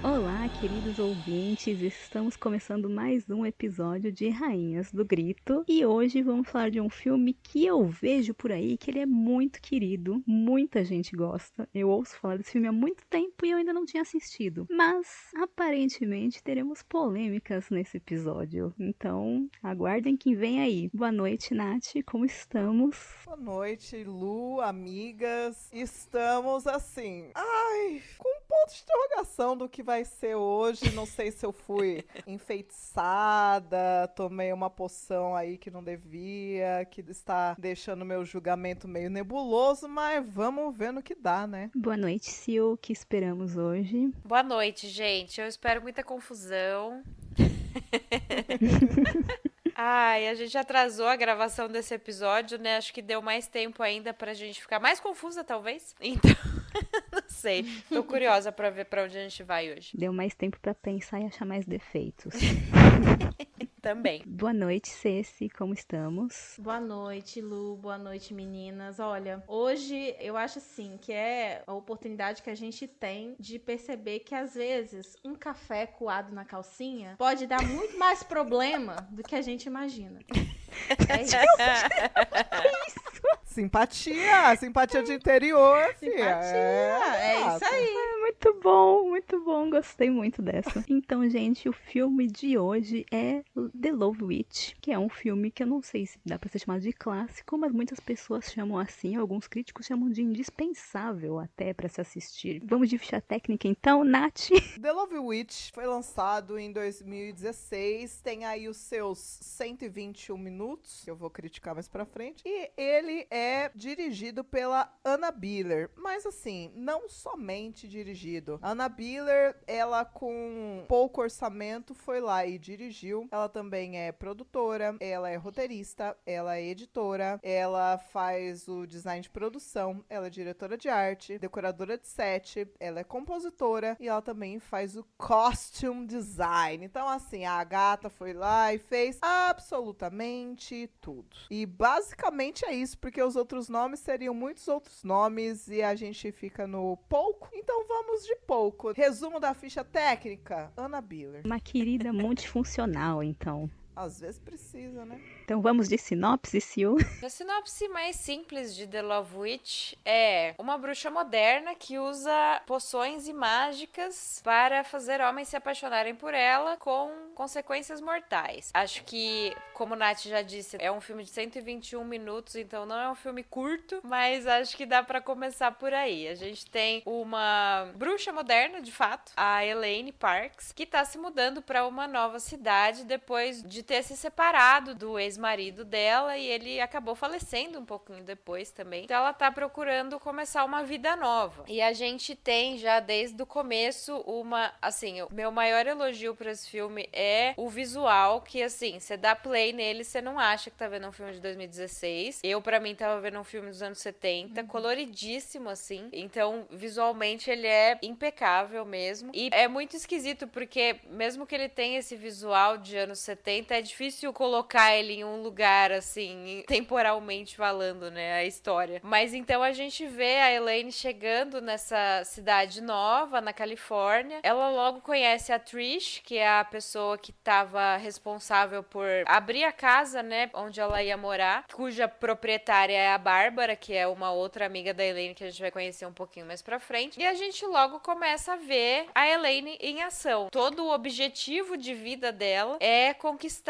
Olá, queridos ouvintes, estamos começando mais um episódio de Rainhas do Grito e hoje vamos falar de um filme que eu vejo por aí que ele é muito querido, muita gente gosta. Eu ouço falar desse filme há muito tempo e eu ainda não tinha assistido, mas aparentemente teremos polêmicas nesse episódio, então aguardem quem vem aí. Boa noite, Nath, como estamos? Boa noite, Lu, amigas. Estamos assim, com um ponto de interrogação do que vai ser hoje. Não sei se eu fui enfeitiçada, tomei uma poção aí que não devia, que está deixando meu julgamento meio nebuloso, mas vamos ver no que dá, né? Boa noite, Sil, o que esperamos hoje? Boa noite, gente. Eu espero muita confusão. Ai, a gente atrasou a gravação desse episódio, né? Acho que deu mais tempo ainda pra gente ficar mais confusa, talvez. Então, não sei. Tô curiosa pra ver pra onde a gente vai hoje. Deu mais tempo pra pensar e achar mais defeitos. Também. Boa noite, Ceci, como estamos? Boa noite, Lu. Boa noite, meninas. Olha, hoje eu acho assim que é a oportunidade que a gente tem de perceber que às vezes um café coado na calcinha pode dar muito mais problema do que a gente imagina. É isso. Simpatia de interior, filha. É isso aí. Muito bom, gostei muito dessa. Então, gente, o filme de hoje é The Love Witch, que é um filme que eu não sei se dá pra ser chamado de clássico, mas muitas pessoas chamam assim, alguns críticos chamam de indispensável até pra se assistir. Vamos de ficha técnica então, Nath? The Love Witch foi lançado em 2016, tem aí os seus 121 minutos, que eu vou criticar mais pra frente, e ele é dirigido pela Anna Biller, mas assim, não somente dirigido. Anna Biller, ela com pouco orçamento foi lá e dirigiu. Ela também é produtora, ela é roteirista, ela é editora, ela faz o design de produção, ela é diretora de arte, decoradora de set, ela é compositora e ela também faz o costume design. Então assim, a gata foi lá e fez absolutamente tudo. E basicamente é isso, porque os outros nomes seriam muitos outros nomes e a gente fica no pouco. Então vamos de pouco. Resumo da ficha técnica, Anna Biller. Uma querida multifuncional, então. Às vezes precisa, né? Então vamos de sinopse, Sil? A sinopse mais simples de The Love Witch é uma bruxa moderna que usa poções e mágicas para fazer homens se apaixonarem por ela com consequências mortais. Acho que, como Nath já disse, é um filme de 121 minutos, então não é um filme curto, mas acho que dá pra começar por aí. A gente tem uma bruxa moderna, de fato, a Elaine Parks, que tá se mudando pra uma nova cidade depois de ter se separado do ex-marido dela e ele acabou falecendo um pouquinho depois também. Então ela tá procurando começar uma vida nova. E a gente tem já desde o começo assim, o meu maior elogio pra esse filme é o visual, que assim, você dá play nele, você não acha que tá vendo um filme de 2016. Eu, pra mim, tava vendo um filme dos anos 70, coloridíssimo assim. Então, visualmente ele é impecável mesmo. E é muito esquisito porque mesmo que ele tenha esse visual de anos 70, é difícil colocar ele em um lugar, assim, temporalmente falando, né, a história. Mas então a gente vê a Elaine chegando nessa cidade nova, na Califórnia. Ela logo conhece a Trish, que é a pessoa que estava responsável por abrir a casa, né, onde ela ia morar, cuja proprietária é a Bárbara, que é uma outra amiga da Elaine que a gente vai conhecer um pouquinho mais pra frente. E a gente logo começa a ver a Elaine em ação. Todo o objetivo de vida dela é conquistar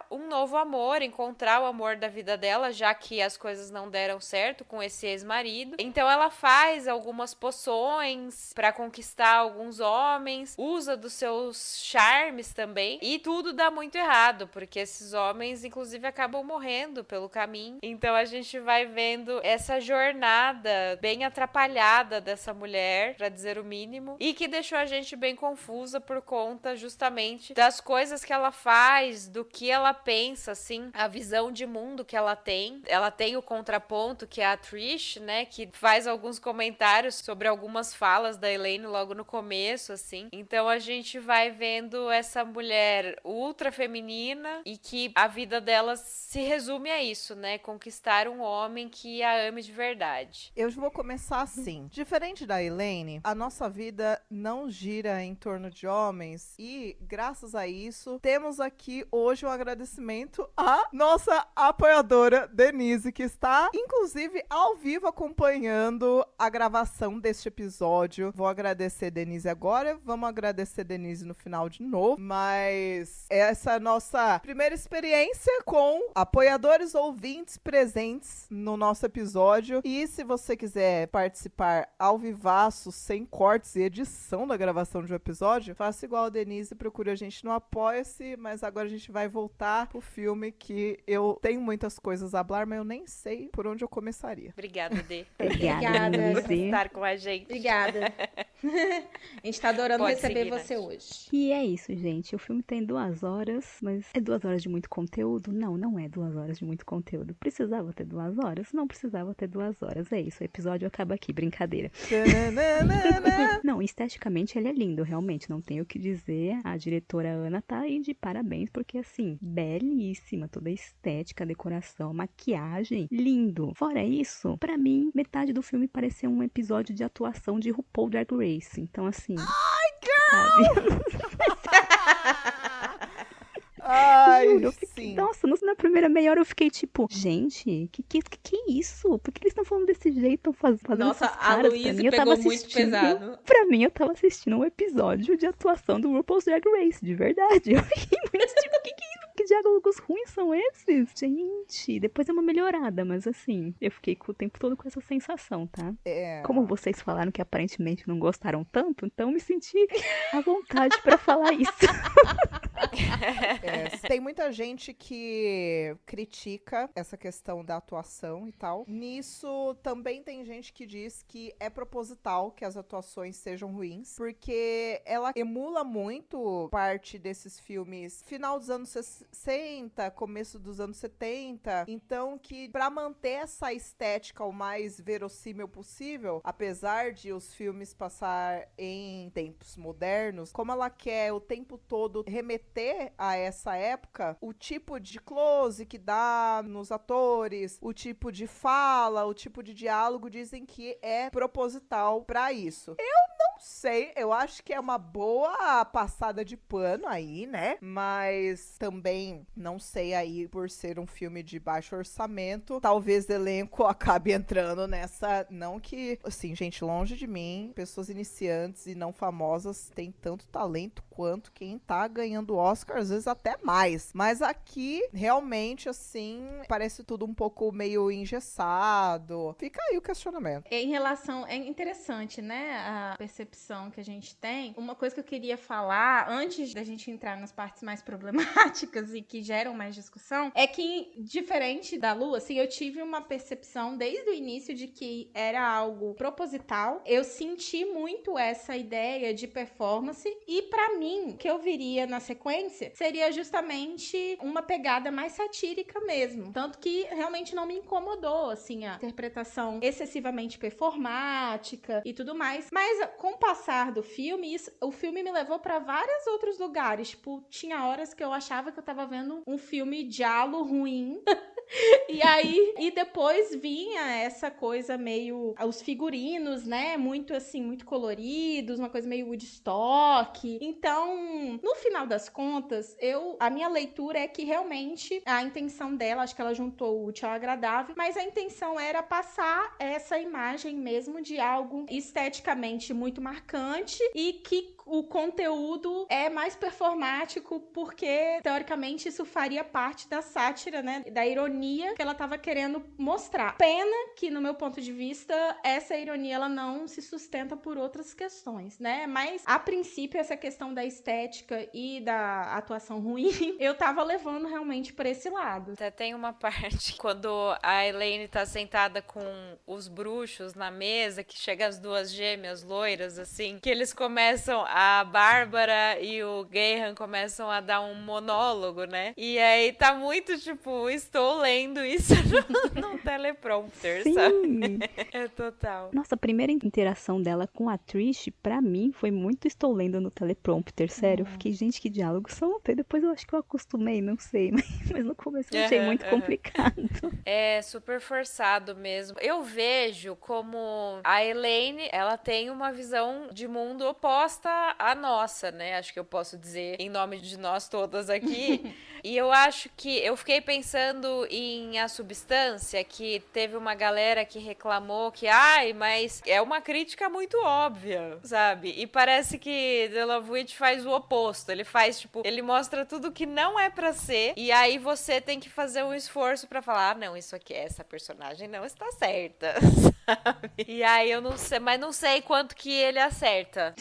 um novo amor, encontrar o amor da vida dela, já que as coisas não deram certo com esse ex-marido. Então ela faz algumas poções pra conquistar alguns homens, usa dos seus charmes também, e tudo dá muito errado, porque esses homens inclusive acabam morrendo pelo caminho. Então a gente vai vendo essa jornada bem atrapalhada dessa mulher, pra dizer o mínimo, e que deixou a gente bem confusa por conta justamente das coisas que ela faz, do que ela pensa, assim, a visão de mundo que ela tem. Ela tem o contraponto, que é a Trish, né, que faz alguns comentários sobre algumas falas da Elaine logo no começo, assim. Então a gente vai vendo essa mulher ultra feminina e que a vida dela se resume a isso, né, conquistar um homem que a ame de verdade. Eu vou começar assim. Diferente da Elaine, a nossa vida não gira em torno de homens e, graças a isso, temos aqui hoje um agradecimento à nossa apoiadora Denise, que está, inclusive, ao vivo acompanhando a gravação deste episódio. Vou agradecer Denise agora, vamos agradecer Denise no final de novo, mas essa é a nossa primeira experiência com apoiadores ouvintes presentes no nosso episódio. E se você quiser participar ao vivaço, sem cortes e edição da gravação de um episódio, faça igual a Denise, procure a gente no Apoia-se, mas agora a gente vai voltar pro filme, que eu tenho muitas coisas a falar, mas eu nem sei por onde eu começaria. Obrigada, Dê. Obrigada, por Denise. estar com a gente. Obrigada. A gente tá adorando Pode receber seguir, você Nath. hoje. E é isso, gente. O filme tem 2 horas, mas é 2 horas de muito conteúdo? Não, não é 2 horas de muito conteúdo. Precisava ter 2 horas? Não precisava ter 2 horas. É isso, o episódio acaba aqui, brincadeira. Não, esteticamente ele é lindo, realmente, não tenho o que dizer. A diretora Ana tá aí de parabéns, porque assim, belíssima, toda a estética, a decoração, a maquiagem, lindo. Fora isso, pra mim, metade do filme parecia um episódio de atuação de RuPaul Drag Race. Então assim, sabe? Ai, Juro, eu fiquei, sim. nossa, na primeira meia hora eu fiquei tipo, gente, que é isso? Por que eles estão falando desse jeito, estão fazendo Nossa, essas a caras? Pra Luísa mim, eu tava pegou muito assistindo, pesado. pra mim, eu tava assistindo um episódio de atuação do RuPaul's Drag Race, de verdade. Eu fiquei muito tipo, que diálogos ruins são esses? Gente, depois é uma melhorada, mas assim, eu fiquei o tempo todo com essa sensação, tá? É. Como vocês falaram que aparentemente não gostaram tanto, então eu me senti à vontade pra falar isso. Tem muita gente que critica essa questão da atuação e tal. Nisso, também tem gente que diz que é proposital que as atuações sejam ruins, porque ela emula muito parte desses filmes final dos anos 60, começo dos anos 70. Então, que pra manter essa estética o mais verossímil possível, apesar de os filmes passar em tempos modernos, como ela quer o tempo todo remeter a essa época, o tipo de close que dá nos atores, o tipo de fala, o tipo de diálogo, dizem que é proposital pra isso. Eu não sei, eu acho que é uma boa passada de pano aí, né? Mas também não sei aí, por ser um filme de baixo orçamento, talvez o elenco acabe entrando nessa. Não que, assim, gente, longe de mim, pessoas iniciantes e não famosas têm tanto talento quanto quem tá ganhando Oscar, às vezes até mais. Mas aqui, realmente, assim, parece tudo um pouco meio engessado. Fica aí o questionamento. Em relação, é interessante, né, a percepção que a gente tem. Uma coisa que eu queria falar, antes da gente entrar nas partes mais problemáticas e que geram mais discussão, é que, diferente da Lu, assim, eu tive uma percepção desde o início de que era algo proposital. Eu senti muito essa ideia de performance e, pra mim, o que eu viria na sequência seria justamente uma pegada mais satírica mesmo. Tanto que realmente não me incomodou, assim, a interpretação excessivamente performática e tudo mais. Mas com o passar do filme, o filme me levou pra vários outros lugares. Tipo, tinha horas que eu achava que eu tava vendo um filme giallo ruim. E aí, e depois vinha essa coisa meio, os figurinos, né, muito assim, muito coloridos, uma coisa meio Woodstock. Então, no final das contas, a minha leitura é que realmente a intenção dela, acho que ela juntou o útil ao agradável, mas a intenção era passar essa imagem mesmo de algo esteticamente muito marcante e que o conteúdo é mais performático porque, teoricamente, isso faria parte da sátira, né, da ironia ironia que ela tava querendo mostrar. Pena que, no meu ponto de vista, essa ironia ela não se sustenta por outras questões, né? Mas, a princípio, essa questão da estética e da atuação ruim, eu tava levando realmente pra esse lado. Até tem uma parte quando a Elaine tá sentada com os bruxos na mesa, que chega as duas gêmeas loiras, assim, que eles começam, a Bárbara e o Graham começam a dar um monólogo, né? E aí tá muito, tipo, estou lendo isso no teleprompter, Sim. sabe? É total. Nossa, a primeira interação dela com a Trish, pra mim, foi muito estou lendo no teleprompter, sério. Eu fiquei, gente, que diálogos são. Até depois eu acho que eu acostumei, não sei. Mas no começo eu achei muito complicado. É super forçado mesmo. Eu vejo como a Elaine, ela tem uma visão de mundo oposta à nossa, né? Acho que eu posso dizer em nome de nós todas aqui. E eu acho que eu fiquei pensando em A Substância, que teve uma galera que reclamou que, mas é uma crítica muito óbvia, sabe? E parece que The Love Witch faz o oposto. Ele faz, tipo, ele mostra tudo que não é pra ser, e aí você tem que fazer um esforço pra falar, não, isso aqui, essa personagem não está certa, sabe? E aí eu não sei, mas não sei quanto que ele acerta.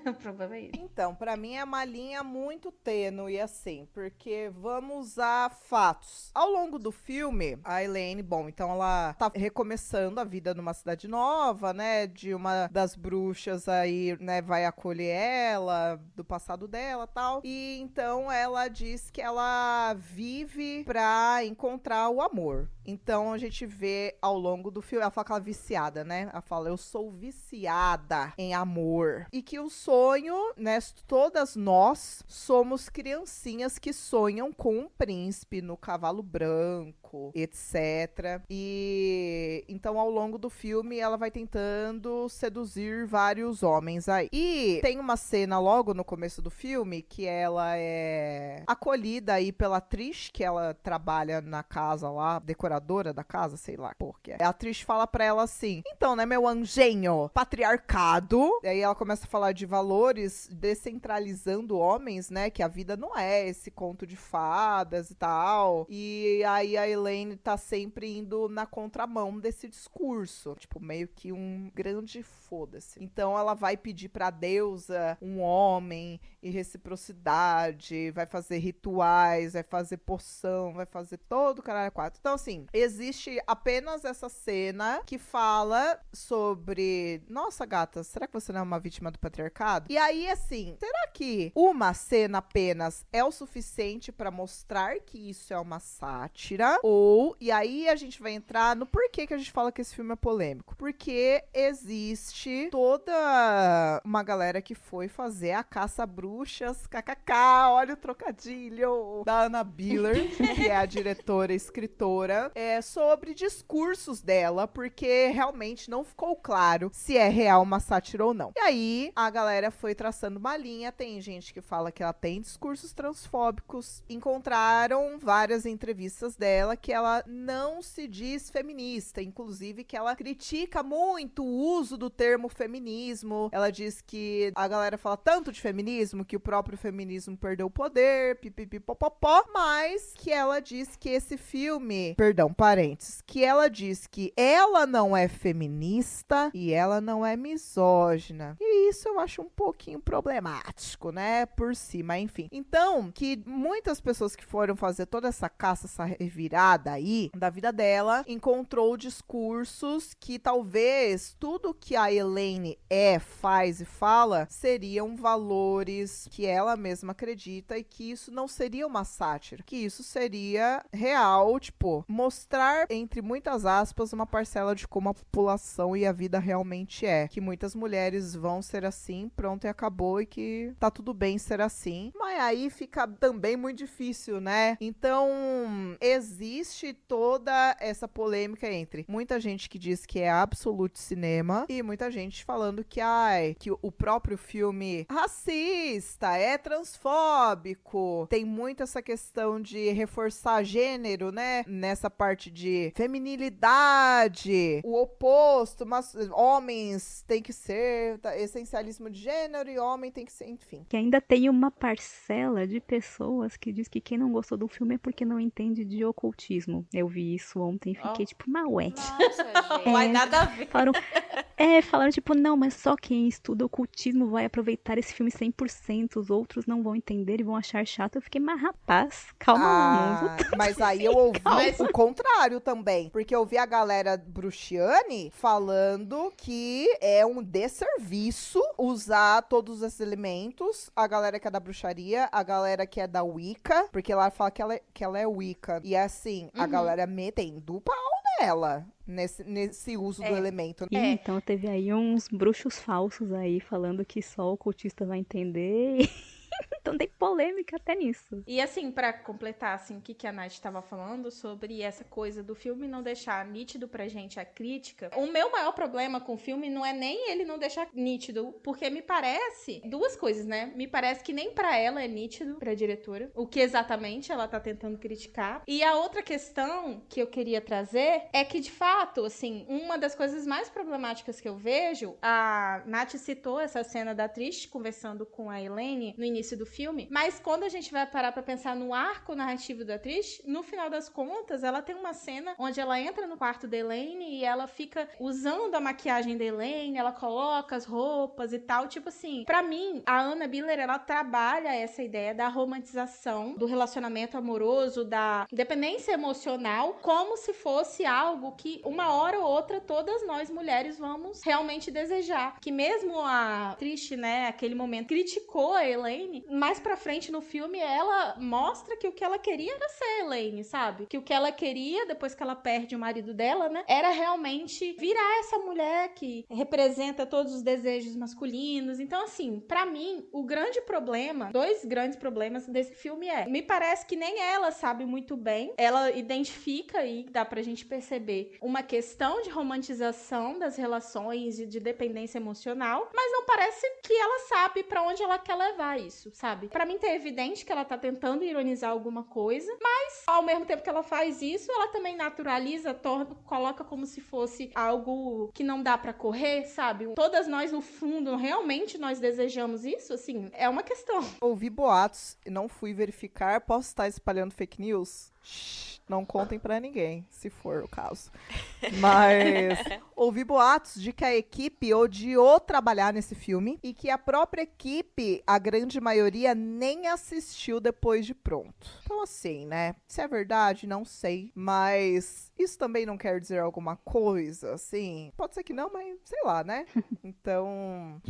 O problema é isso. Então, pra mim é uma linha muito tênue, assim, porque vamos usar fatos. Ao longo do filme, a Elaine, bom, então ela tá recomeçando a vida numa cidade nova, né, de uma das bruxas aí, né, vai acolher ela, do passado dela e tal, e então ela diz que ela vive pra encontrar o amor. Então a gente vê ao longo do filme, ela fala que ela é viciada, né? Ela fala, eu sou viciada em amor. E que o sonho, né? Todas nós somos criancinhas que sonham com um príncipe no cavalo branco, etc. E então ao longo do filme ela vai tentando seduzir vários homens aí. E tem uma cena logo no começo do filme que ela é acolhida aí pela Trish, que ela trabalha na casa lá, decoradora da casa, sei lá, porque a Trish fala pra ela assim, então, né, meu anjinho, patriarcado, e aí ela começa a falar de valores descentralizando homens, né, que a vida não é esse conto de fadas e tal, e aí a Elaine tá sempre indo na contramão desse discurso, tipo, meio que um grande foda-se. Então ela vai pedir pra deusa um homem e reciprocidade, vai fazer rituais, vai fazer poção, vai fazer todo o caralho 4. Então, assim, existe apenas essa cena que fala sobre, nossa, gata, será que você não é uma vítima do patriarcado? E aí, assim, será que uma cena apenas é o suficiente pra mostrar que isso é uma sátira? Ou, e aí a gente vai entrar no porquê que a gente fala que esse filme é polêmico. Porque existe toda uma galera que foi fazer a caça a bruxas, kkk, olha o trocadilho, da Anna Biller, que é a diretora e escritora, sobre discursos dela, porque realmente não ficou claro se é real uma sátira ou não. E aí, a galera foi traçando uma linha, tem gente que fala que ela tem discursos transfóbicos, encontraram várias entrevistas dela que ela não se diz feminista, inclusive que ela critica muito o uso do termo feminismo, ela diz que a galera fala tanto de feminismo que o próprio feminismo perdeu o poder, pipipipopopó, mas que ela diz que esse filme, perdão, parênteses, que ela diz que ela não é feminista e ela não é misógina. E isso eu acho um pouquinho problemático, né? Por si, mas enfim. Então, que muitas pessoas que foram fazer toda essa caça, essa revirada aí da vida dela, encontrou discursos que talvez tudo que a Elaine faz e fala seriam valores que ela mesma acredita e que isso não seria uma sátira, que isso seria real, tipo, mostrar, entre muitas aspas, uma parcela de como a população e a vida realmente é. Que muitas mulheres vão ser assim, pronto e acabou, e que tá tudo bem ser assim. Mas aí fica também muito difícil, né? Então, existe toda essa polêmica entre muita gente que diz que é absolute cinema e muita gente falando que, que o próprio filme racista, é transfóbico, tem muito essa questão de reforçar gênero, né? Nessa parte de feminilidade, o oposto, mas homens tem que ser essencialismo de gênero e homem tem que ser, enfim. enfim. Que ainda tem uma parcela de pessoas que diz que quem não gostou do filme é porque não entende de ocultismo. Eu vi isso ontem e fiquei tipo, ué. Nossa, gente. Vai nada a ver. Falaram tipo, não, mas só quem estuda ocultismo vai aproveitar esse filme 100%, os outros não vão entender e vão achar chato. Eu fiquei, mas rapaz, calma lá, não. Mas aí eu ouvi o contrário também, porque eu ouvi a galera bruxiane falando que é um desserviço usar todos esses elementos, a galera que é da bruxaria, a galera que é da Wicca, porque ela fala que ela é Wicca, e assim, a galera metendo o pau nela. Nesse uso do elemento. E então teve aí uns bruxos falsos aí falando que só o ocultista vai entender. Então tem polêmica até nisso. E assim, pra completar assim, o que a Nath estava falando sobre essa coisa do filme não deixar nítido pra gente a crítica, o meu maior problema com o filme não é nem ele não deixar nítido, porque me parece duas coisas, né? Me parece que nem pra ela é nítido, pra diretora, o que exatamente ela tá tentando criticar. E a outra questão que eu queria trazer é que, de fato, assim, uma das coisas mais problemáticas que eu vejo, a Nath citou essa cena da Trish conversando com a Elaine no início do filme, mas quando a gente vai parar pra pensar no arco narrativo da Trish, no final das contas, ela tem uma cena onde ela entra no quarto da Elaine e ela fica usando a maquiagem da Elaine, ela coloca as roupas e tal, tipo assim, pra mim, a Anna Biller, ela trabalha essa ideia da romantização, do relacionamento amoroso, da dependência emocional, como se fosse algo que uma hora ou outra todas nós mulheres vamos realmente desejar, que mesmo a Trish, né, aquele momento criticou a Elaine, mais pra frente no filme ela mostra que o que ela queria era ser a Elaine, sabe? Que o que ela queria, depois que ela perde o marido dela, né? Era realmente virar essa mulher que representa todos os desejos masculinos. Então, assim, pra mim, o grande problema, dois grandes problemas desse filme me parece que nem ela sabe muito bem. Ela identifica aí, dá pra gente perceber, uma questão de romantização das relações e de dependência emocional, mas não parece que ela sabe pra onde ela quer levar isso, sabe? Pra mim tá evidente que ela tá tentando ironizar alguma coisa, mas ao mesmo tempo que ela faz isso, ela também naturaliza, coloca como se fosse algo que não dá pra correr, sabe? Todas nós no fundo, realmente nós desejamos isso, assim, é uma questão. Ouvi boatos e não fui verificar, posso estar espalhando fake news? Não contem pra ninguém, se for o caso. Mas ouvi boatos de que a equipe odiou trabalhar nesse filme e que a própria equipe, a grande maioria, nem assistiu depois de pronto. Então assim, né? Se é verdade, não sei. Mas isso também não quer dizer alguma coisa, assim. Pode ser que não, mas sei lá, né? Então,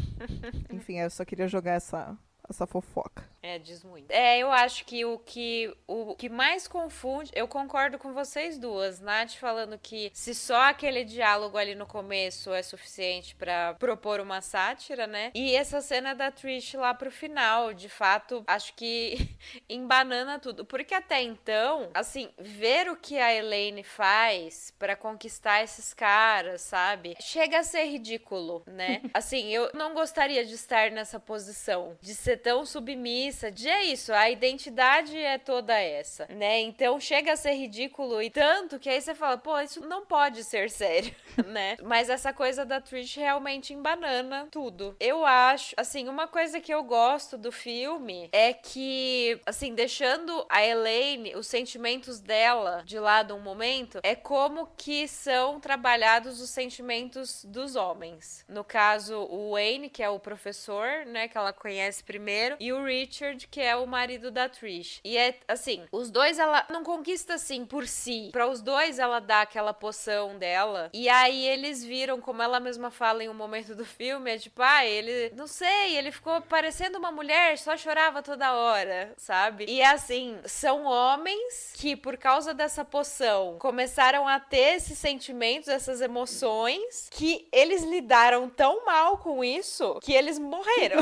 enfim, eu só queria jogar essa fofoca. Diz muito. Eu acho que o que mais confunde, eu concordo com vocês duas, Nath falando que se só aquele diálogo ali no começo é suficiente pra propor uma sátira, né? E essa cena da Trish lá pro final, de fato, acho que embanana tudo. Porque até então, assim, ver o que a Elaine faz pra conquistar esses caras, sabe? Chega a ser ridículo, né? Assim, eu não gostaria de estar nessa posição, de ser tão submissa, de isso, a identidade é toda essa, né? Então chega a ser ridículo e tanto que aí você fala, pô, isso não pode ser sério, né? Mas essa coisa da Trish realmente embanana tudo. Eu acho, assim, uma coisa que eu gosto do filme é que, assim, deixando a Elaine, os sentimentos dela de lado um momento, é como que são trabalhados os sentimentos dos homens. No caso, o Wayne, que é o professor, né, que ela conhece primeiro, e o Richard, que é o marido da Trish. E é, assim, os dois ela não conquista, assim, por si. Para os dois ela dá aquela poção dela, e aí eles viram, como ela mesma fala em um momento do filme, é tipo, ele, não sei, ele ficou parecendo uma mulher, só chorava toda hora, sabe? E assim, são homens que, por causa dessa poção, começaram a ter esses sentimentos, essas emoções, que eles lidaram tão mal com isso, que eles morreram,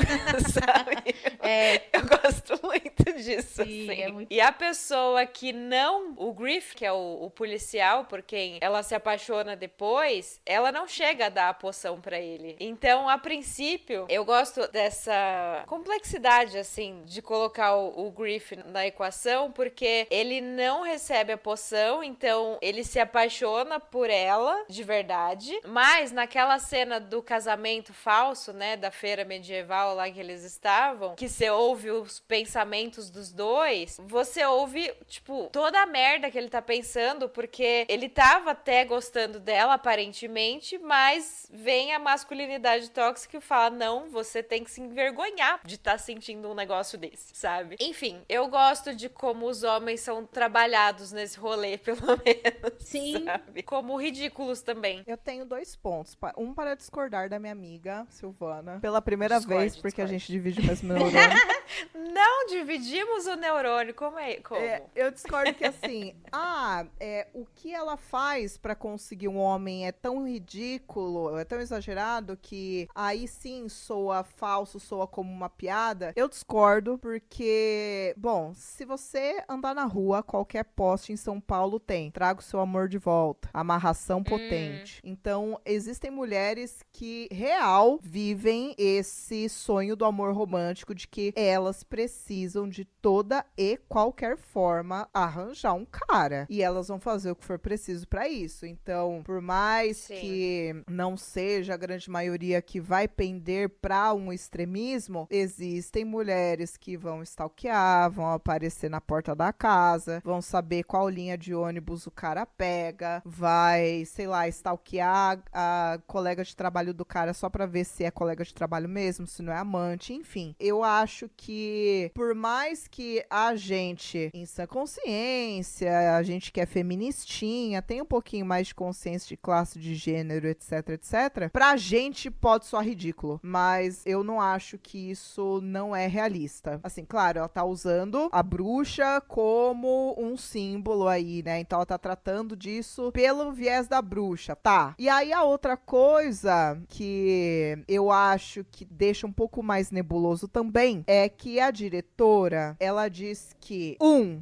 sabe? Eu gosto muito disso, Sim, assim. é muito... E a pessoa que não... O Griff, que é o policial por quem ela se apaixona depois, ela não chega a dar a poção pra ele. Então, a princípio, eu gosto dessa complexidade, assim, de colocar o Griff na equação, porque ele não recebe a poção, então ele se apaixona por ela, de verdade. Mas, naquela cena do casamento falso, né, da feira medieval lá que eles estavam, que você ouve os pensamentos dos dois, você ouve, tipo, toda a merda que ele tá pensando, porque ele tava até gostando dela, aparentemente, mas vem a masculinidade tóxica e fala, não, você tem que se envergonhar de estar sentindo um negócio desse, sabe? Enfim, eu gosto de como os homens são trabalhados nesse rolê, pelo menos. Sim. Sabe? Como ridículos também. Eu tenho 2 pontos. Um para discordar da minha amiga, Silvana. Pela primeira Discorde, vez, porque discorde. a gente divide o mesmo neurônio. Não dividimos o neurônio. Como é? Como? Eu discordo que assim, o que ela faz pra conseguir um homem é tão ridículo, é tão exagerado que aí sim soa falso, soa como uma piada. Eu discordo porque, bom, se você andar na rua, qualquer poste em São Paulo tem. Traga o seu amor de volta. Amarração potente. Então, existem mulheres que real vivem esse sonho do amor romântico de que elas precisam de toda e qualquer forma arranjar um cara. E elas vão fazer o que for preciso pra isso. Então, por mais Sim. que não seja a grande maioria que vai pender pra um extremismo, existem mulheres que vão stalkear, vão aparecer na porta da casa, vão saber qual linha de ônibus o cara pega, vai, sei lá, stalkear a colega de trabalho do cara só pra ver se é colega de trabalho mesmo, se não é amante, enfim. Eu acho que, por mais que a gente, em sã consciência, a gente que é feministinha, tem um pouquinho mais de consciência de classe, de gênero, etc, etc, pra gente pode soar ridículo, mas eu não acho que isso não é realista. Assim, claro, ela tá usando a bruxa como um símbolo aí, né? Então ela tá tratando disso pelo viés da bruxa, tá? E aí a outra coisa que eu acho que deixa um pouco mais nebuloso também é que a diretora, ela diz que,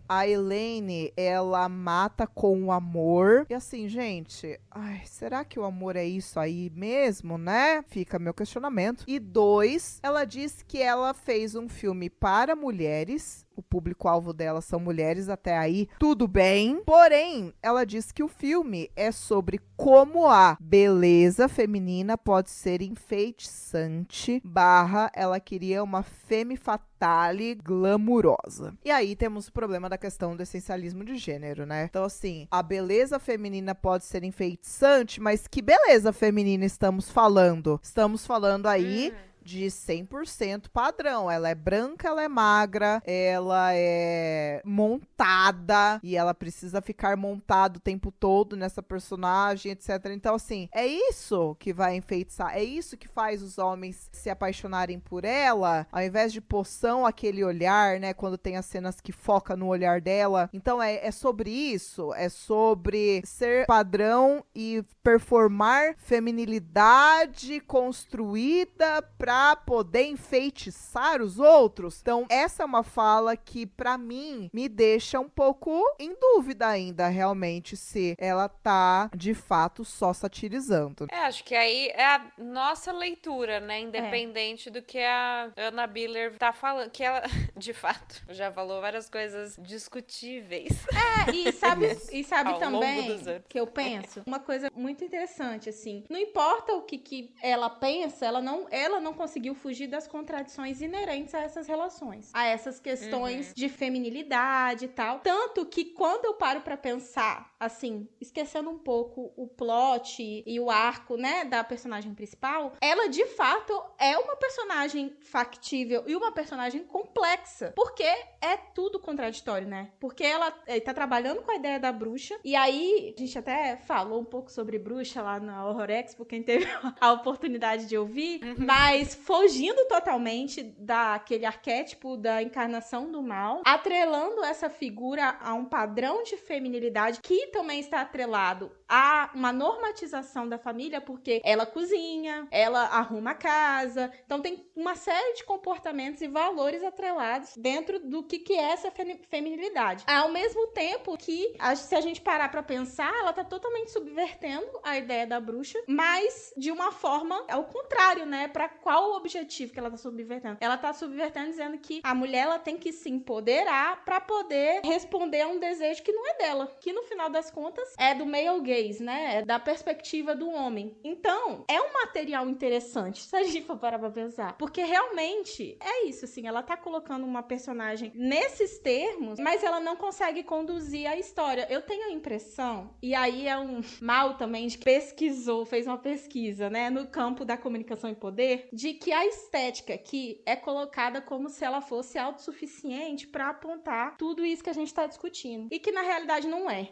a Elaine, ela mata com o amor. E assim, gente, será que o amor é isso aí mesmo, né? Fica meu questionamento. E 2, ela diz que ela fez um filme para mulheres. O público-alvo dela são mulheres, até aí tudo bem. Porém, ela diz que o filme é sobre como a beleza feminina pode ser enfeitiçante / ela queria uma femme fatale glamurosa. E aí temos o problema da questão do essencialismo de gênero, né? Então assim, a beleza feminina pode ser enfeitiçante, mas que beleza feminina estamos falando? Estamos falando aí de 100% padrão. Ela é branca, ela é magra, ela é montada e ela precisa ficar montada o tempo todo nessa personagem, etc. Então, assim, é isso que vai enfeitiçar, é isso que faz os homens se apaixonarem por ela, ao invés de poção, aquele olhar, né, quando tem as cenas que foca no olhar dela. Então, é sobre isso, é sobre ser padrão e performar feminilidade construída pra poder enfeitiçar os outros. Então, essa é uma fala que, pra mim, me deixa um pouco em dúvida ainda, realmente, se ela tá, de fato, só satirizando. Acho que aí é a nossa leitura, né? Independente do que a Anna Biller tá falando. Que ela, de fato, já falou várias coisas discutíveis. E sabe Ao também longo dos anos. que eu penso? Uma coisa muito interessante, assim. Não importa o que ela pensa, ela não conseguiu fugir das contradições inerentes a essas relações, a essas questões de feminilidade e tal. Tanto que quando eu paro pra pensar, assim, esquecendo um pouco o plot e o arco, né, da personagem principal, ela de fato é uma personagem factível e uma personagem complexa, porque é tudo contraditório, né? Porque ela tá trabalhando com a ideia da bruxa, e aí a gente até falou um pouco sobre bruxa lá na Horror Expo, quem teve a oportunidade de ouvir, mas fugindo totalmente daquele arquétipo da encarnação do mal, atrelando essa figura a um padrão de feminilidade que também está atrelado a uma normatização da família, porque ela cozinha, ela arruma a casa, então tem uma série de comportamentos e valores atrelados dentro do que é essa feminilidade. Ao mesmo tempo que, se a gente parar pra pensar, ela tá totalmente subvertendo a ideia da bruxa, mas de uma forma ao contrário, né? Pra qual qual o objetivo que ela tá subvertendo? Ela tá subvertendo dizendo que a mulher ela tem que se empoderar pra poder responder a um desejo que não é dela, que no final das contas é do male gaze, né? É da perspectiva do homem. Então, é um material interessante, se a gente for parar pra pensar. Porque realmente é isso, assim, ela tá colocando uma personagem nesses termos, mas ela não consegue conduzir a história. Eu tenho a impressão, e aí é um mal também de que fez uma pesquisa, né, no campo da comunicação e poder, de que a estética aqui é colocada como se ela fosse autossuficiente pra apontar tudo isso que a gente tá discutindo. E que na realidade não é.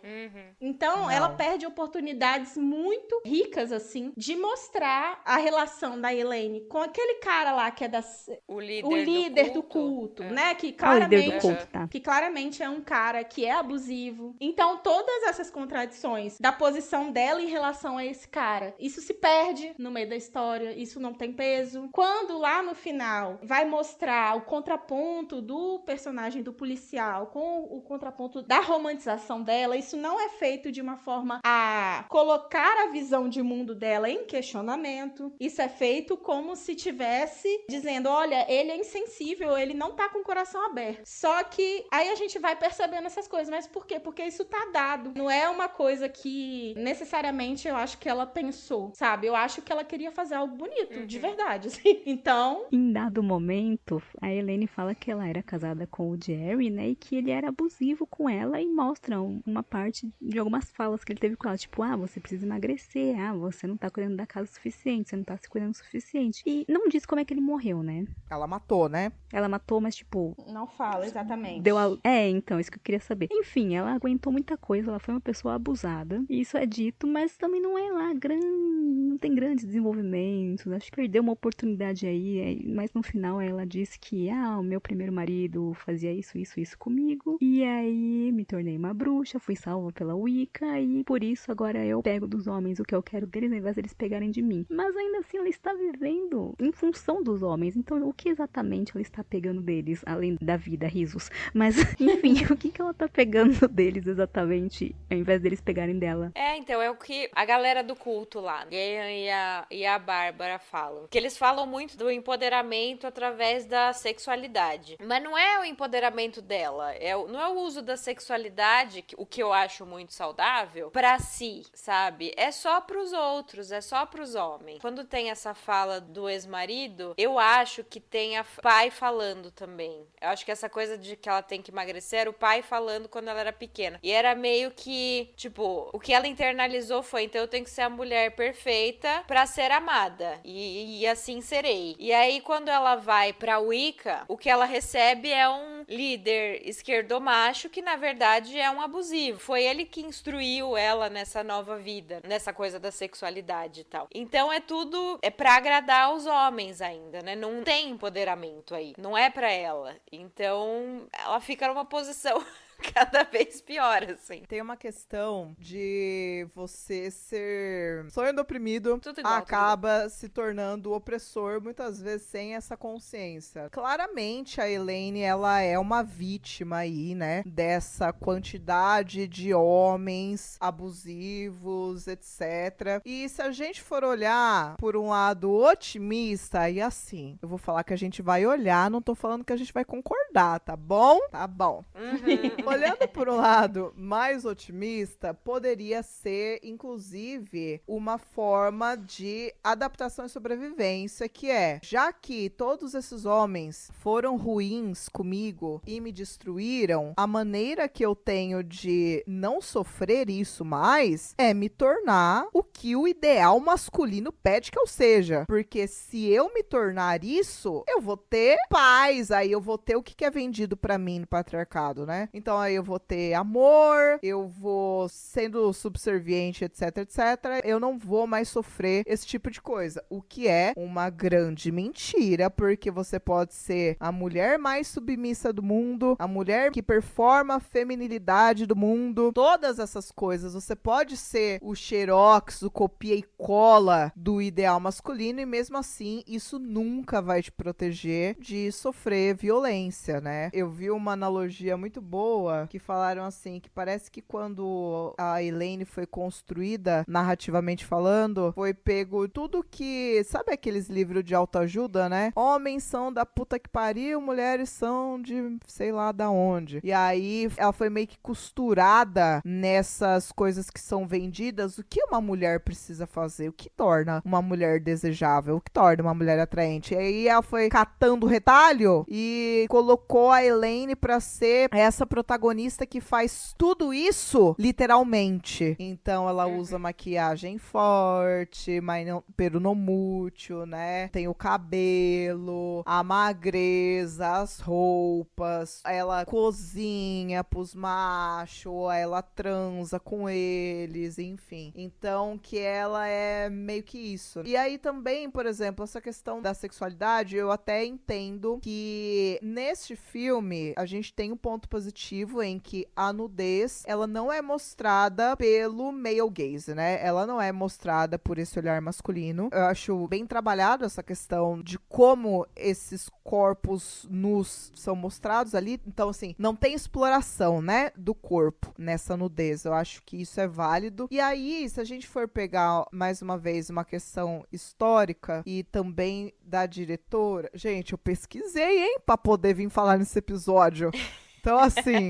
Então, Não. ela perde oportunidades muito ricas, assim, de mostrar a relação da Elaine com aquele cara lá que é O líder do culto, né? Que Ah, o líder claramente, do culto, tá. que claramente é um cara que é abusivo. Então, todas essas contradições da posição dela em relação a esse cara, isso se perde no meio da história, isso não tem peso. Quando lá no final vai mostrar o contraponto do personagem do policial com o contraponto da romantização dela, isso não é feito de uma forma a colocar a visão de mundo dela em questionamento. Isso é feito como se tivesse dizendo, olha, ele é insensível, ele não tá com o coração aberto. Só que aí a gente vai percebendo essas coisas. Mas por quê? Porque isso tá dado. Não é uma coisa que necessariamente eu acho que ela pensou, sabe? Eu acho que ela queria fazer algo bonito, de verdade, assim. Então... Em dado momento, a Elaine fala que ela era casada com o Jerry, né? E que ele era abusivo com ela e mostra uma parte de algumas falas que ele teve com ela. Tipo, você precisa emagrecer. Você não tá cuidando da casa o suficiente. Você não tá se cuidando o suficiente. E não diz como é que ele morreu, né? Ela matou, né? Ela matou, mas tipo... Não fala exatamente. Então, isso que eu queria saber. Enfim, ela aguentou muita coisa. Ela foi uma pessoa abusada. E isso é dito, mas também não é lá não tem grandes desenvolvimentos. Acho que perdeu uma oportunidade aí. Mas no final ela disse que, o meu primeiro marido fazia isso comigo. E aí me tornei uma bruxa, fui salva pela Wicca. E por isso agora eu pego dos homens o que eu quero deles, ao invés deles pegarem de mim. Mas ainda assim ela está vivendo em função dos homens. Então o que exatamente ela está pegando deles? Além da vida, risos. Mas, enfim, o que ela tá pegando deles exatamente, ao invés deles pegarem dela? Então, é o que a galera do culto lá, Ian e a Bárbara falam. Que eles falam muito do empoderamento através da sexualidade. Mas não é o empoderamento dela, não é o uso da sexualidade, o que eu acho muito saudável, pra si, sabe? É só pros outros, é só pros homens. Quando tem essa fala do ex-marido, eu acho que tem a pai falando também. Eu acho que essa coisa de que ela tem que emagrecer era o pai falando quando ela era pequena. E era meio que, tipo, o que ela internalizou foi, então eu tenho que ser a mulher perfeita pra ser amada. E assim serei. E aí, quando ela vai pra Wicca, o que ela recebe é um líder esquerdomacho que, na verdade, é um abusivo. Foi ele que instruiu ela nessa nova vida, nessa coisa da sexualidade e tal. Então, é pra agradar os homens ainda, né? Não tem empoderamento aí. Não é pra ela. Então, ela fica numa posição cada vez pior, assim. Tem uma questão de você ser sonho do oprimido, Tudo igual, acaba se tornando opressor, muitas vezes sem essa consciência. Claramente, a Elaine, ela é uma vítima aí, né, dessa quantidade de homens abusivos, etc. E se a gente for olhar por um lado otimista, aí assim, eu vou falar que a gente vai olhar, não tô falando que a gente vai concordar, tá bom? Tá bom. Olhando por um lado mais otimista, poderia ser, inclusive, uma forma de adaptação e sobrevivência, que é, já que todos esses homens foram ruins comigo e me destruíram, a maneira que eu tenho de não sofrer isso mais é me tornar o que o ideal masculino pede que eu seja. Porque se eu me tornar isso, eu vou ter paz, aí eu vou ter o que é vendido pra mim no patriarcado, né? Então aí eu vou ter amor, eu vou sendo subserviente, etc, etc. Eu não vou mais sofrer esse tipo de coisa. O que é uma grande mentira, porque você pode ser a mulher mais submissa do mundo, a mulher que performa a feminilidade do mundo, todas essas coisas. Você pode ser o xerox, o copia e cola do ideal masculino e mesmo assim isso nunca vai te proteger de sofrer violência, né? Eu vi uma analogia muito boa pessoa que falaram assim, que parece que quando a Elaine foi construída, narrativamente falando, foi pego tudo que... Sabe aqueles livros de autoajuda, né? Homens são da puta que pariu, mulheres são de sei lá da onde. E aí ela foi meio que costurada nessas coisas que são vendidas. O que uma mulher precisa fazer? O que torna uma mulher desejável? O que torna uma mulher atraente? E aí ela foi catando o retalho e colocou a Elaine pra ser essa protagonista que faz tudo isso literalmente. Então ela usa maquiagem forte, mas não, pero no mútil, né? Tem o cabelo, a magreza, as roupas, ela cozinha pros machos, ela transa com eles, enfim. Então que ela é meio que isso. E aí também, por exemplo, essa questão da sexualidade, eu até entendo que neste filme a gente tem um ponto positivo em que a nudez, ela não é mostrada pelo male gaze, né? Ela não é mostrada por esse olhar masculino. Eu acho bem trabalhado essa questão de como esses corpos nus são mostrados ali. Então, assim, não tem exploração, né, do corpo nessa nudez. Eu acho que isso é válido. E aí, se a gente for pegar, mais uma vez, uma questão histórica e também da diretora... Gente, eu pesquisei, hein, pra poder vir falar nesse episódio. Então, assim,